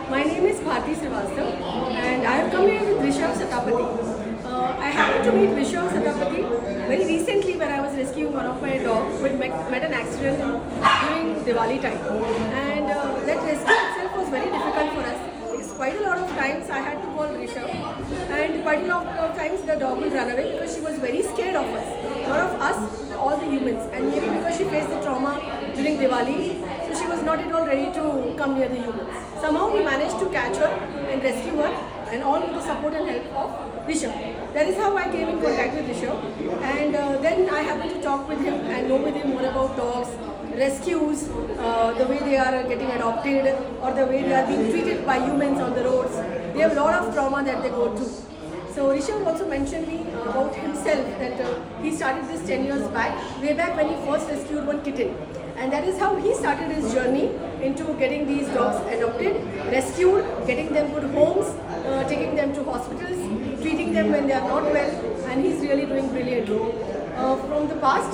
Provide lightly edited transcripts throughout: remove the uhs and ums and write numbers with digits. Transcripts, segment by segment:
My name is Bharti Srivastava and I have come here with Rishabh Satapathy. I happened to meet Rishabh Satapathy very recently when I was rescuing one of my dogs who had met an accident during Diwali time. And that rescue itself was very difficult for us. Because quite a lot of times I had to call Rishabh and quite a lot of times the dog would run away because she was very scared of us. Not of us, all the humans. And maybe because she faced the trauma during Diwali, so she was not at all ready to come near the humans. Somehow we managed to catch her and rescue her, and all with the support and help of Rishabh. That is how I came in contact with Rishabh, and then I happened to talk with him and know with him more about dogs, rescues, the way they are getting adopted or the way they are being treated by humans on the roads. They have a lot of trauma that they go through. So Rishabh also mentioned me about himself that he started this 10 years back, way back when he first rescued one kitten. And that is how he started his journey into getting these dogs adopted, rescued, getting them good homes, taking them to hospitals, treating them when they are not well, and he's really doing brilliantly. From the past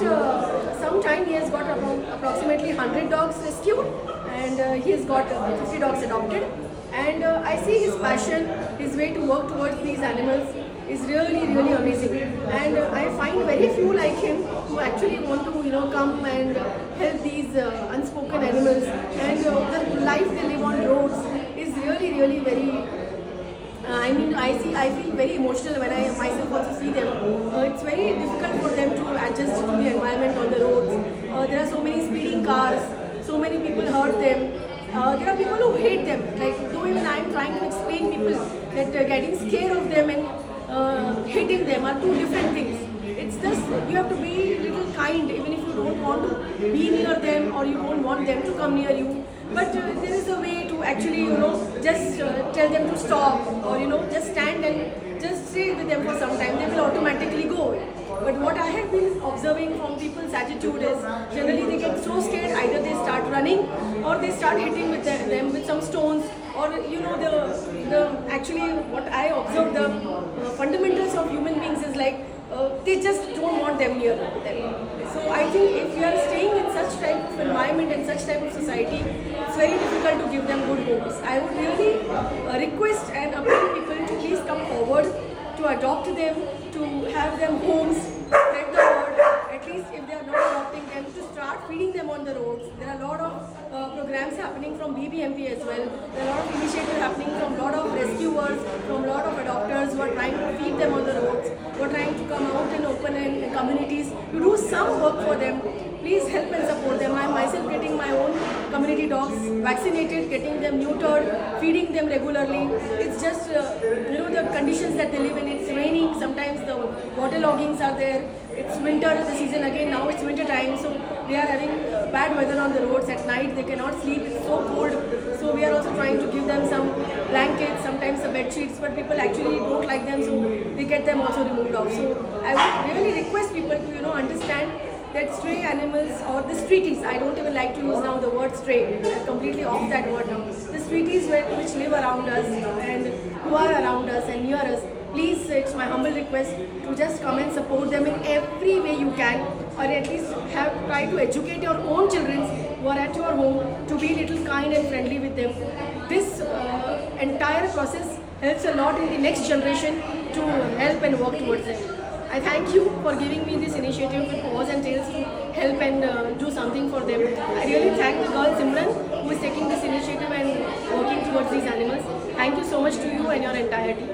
some time, he has got approximately 100 dogs rescued, and he has got 50 dogs adopted. And I see his passion, his way to work towards these animals is really, really amazing. And I find very few like him who actually want to, come and help these unspoken animals. And the life they live on roads is really, really very. I feel very emotional when I myself also see them. It's very difficult for them to adjust to the environment on the roads. There are so many speeding cars, so many people hurt them. There are people who hate them. Like, though even I am trying to explain people that getting scared of them and hating them are two different things. It's just you have to be a little kind, even if you don't want to be near them or you don't want them to come near you. But there is a way to actually, just tell them to stop, or just stand and just stay with them for some time. They will automatically go away. But what I have been observing from people's attitude is generally they get so scared, either they start running or they start hitting with them with some stones, or the actually what I observe, the fundamentals of human beings is like they just don't want them near them. So I think if you are staying in such type of environment and such type of society, it's very difficult to give them good homes. I would really request and appeal people to please come forward to adopt them, to have them homes, spread the word, at least if they are not adopting them, to start feeding them on the roads. There are a lot of programs happening from BBMP as well. There are a lot of initiatives happening from a lot of rescuers, from a lot of adopters who are trying to feed them on the roads, who are trying to come out and open in communities to do some work for them. Please help and support them. I am myself getting my own community dogs vaccinated, getting them neutered, feeding them regularly. It's just, the conditions that they live in. It's raining, sometimes the waterloggings are there. It's winter, the season again, now it's winter time, so they are having bad weather on the roads at night. They cannot sleep, it's so cold. So we are also trying to give them some blankets, sometimes some bed sheets, but people actually don't like them, so they get them also removed off. So I would really request people to, understand that stray animals or the streeties, I don't even like to use now the word stray, I'm completely off that word now. The streeties which live around us and who are around us and near us, please, it's my humble request to just come and support them in every way you can, or at least try to educate your own children who are at your home to be a little kind and friendly with them. This entire process helps a lot in the next generation to help and work towards it. I thank you for giving me this initiative with Paws and Tails to help and do something for them. I really thank the girl Simran who is taking this initiative and working towards these animals. Thank you so much to you and your entire team.